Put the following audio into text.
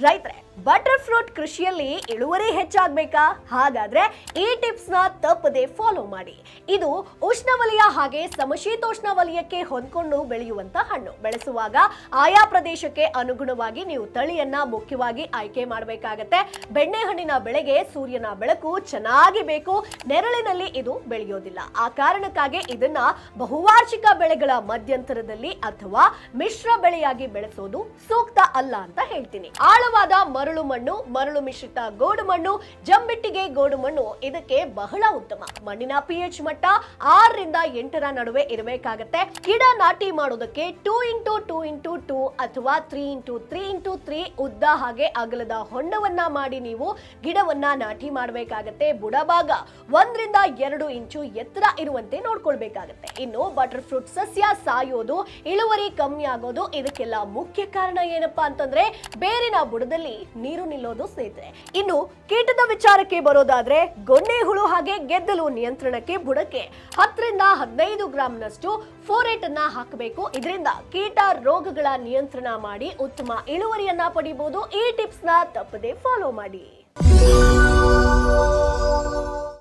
ರೈತರೇ, butter fruit ಕೃಷಿಯಲ್ಲಿ ಇಳುವರಿ ಹೆಚ್ಚಾಗಬೇಕಾ? ಹಾಗಾದ್ರೆ ಈ ಟಿಪ್ಸ್ ನ ತಪ್ಪದೆ ಫಾಲೋ ಮಾಡಿ. ಇದು ಉಷ್ಣವಲಯ ಹಾಗೆ ಸಮಶೀತೋಷ್ಣ ವಲಯಕ್ಕೆ ಹೊಂದ್ಕೊಂಡು ಬೆಳೆಯುವಂತ ಹಣ್ಣು. ಬೆಳೆಸುವಾಗ ಆಯಾ ಪ್ರದೇಶಕ್ಕೆ ಅನುಗುಣವಾಗಿ ನೀವು ತಳಿಯನ್ನ ಮುಖ್ಯವಾಗಿ ಆಯ್ಕೆ ಮಾಡಬೇಕಾಗತ್ತೆ. ಬೆಣ್ಣೆಹಣ್ಣಿನ ಬೆಳೆಗೆ ಸೂರ್ಯನ ಬೆಳಕು ಚೆನ್ನಾಗಿ ಬೇಕು, ನೆರಳಿನಲ್ಲಿ ಇದು ಬೆಳೆಯೋದಿಲ್ಲ. ಆ ಕಾರಣಕ್ಕಾಗಿ ಇದನ್ನ ಬಹುವಾರ್ಷಿಕ ಬೆಳೆಗಳ ಮಧ್ಯಂತರದಲ್ಲಿ ಅಥವಾ ಮಿಶ್ರ ಬೆಳೆಯಾಗಿ ಬೆಳೆಸೋದು ಸೂಕ್ತ ಅಲ್ಲ ಅಂತ ಹೇಳ್ತೀನಿ. ಆಳವಾದ ಮರಳು ಮಣ್ಣು, ಮರಳು ಮಿಶ್ರಿತ ಗೋಡು ಮಣ್ಣು, ಜಂಬಿಟ್ಟಿಗೆ ಗೋಡು ಮಣ್ಣು ಇದಕ್ಕೆ ಬಹಳ ಉತ್ತಮ. ಮಣ್ಣಿನ pH ಮಟ್ಟ 6 ರಿಂದ 8 ನಡುವೆ ಇರಬೇಕಾಗತ್ತೆ. ಗಿಡ ನಾಟಿ ಮಾಡೋದಕ್ಕೆ 2x2x2 ಅಥವಾ 3x3x3 ಉದ್ದ ಹಾಗೆ ಅಗಲದ ಹೊಂಡವನ್ನ ಮಾಡಿ ನೀವು ಗಿಡವನ್ನ ನಾಟಿ ಮಾಡಬೇಕಾಗತ್ತೆ. ಬುಡಭಾಗ 1 ರಿಂದ 2 ಇಂಚು ಎತ್ತರ ಇರುವಂತೆ ನೋಡ್ಕೊಳ್ಬೇಕಾಗತ್ತೆ. ಇನ್ನು ಬಟರ್ ಫ್ರೂಟ್ ಸಸ್ಯ ಸಾಯೋದು, ಇಳುವರಿ ಕಮ್ಮಿ ಆಗೋದು ಇದಕ್ಕೆಲ್ಲ ಮುಖ್ಯ ಕಾರಣ ಏನಪ್ಪಾ ಅಂತಂದ್ರೆ ಬೇರಿನ ಬುಡದಲ್ಲಿ ನೀರು ನಿಲ್ಲೋದು ಸ್ನೇಹಿತರೆ. ಇನ್ನು ಕೀಟದ ವಿಚಾರಕ್ಕೆ ಬರೋದಾದ್ರೆ ಗೊಣ್ಣೆ ಹುಳು ಹಾಗೆ ಗೆದ್ದಲು ನಿಯಂತ್ರಣಕ್ಕೆ ಬುಡಕ್ಕೆ 10 ರಿಂದ 15 ಗ್ರಾಂನಷ್ಟು ಫೋರೇಟ್ ಅನ್ನ ಹಾಕಬೇಕು. ಇದರಿಂದ ಕೀಟ ರೋಗಗಳ ನಿಯಂತ್ರಣ ಮಾಡಿ ಉತ್ತಮ ಇಳುವರಿಯನ್ನ ಪಡಿಬಹುದು. ಈ ಟಿಪ್ಸ್ ನ ತಪ್ಪದೆ ಫಾಲೋ ಮಾಡಿ.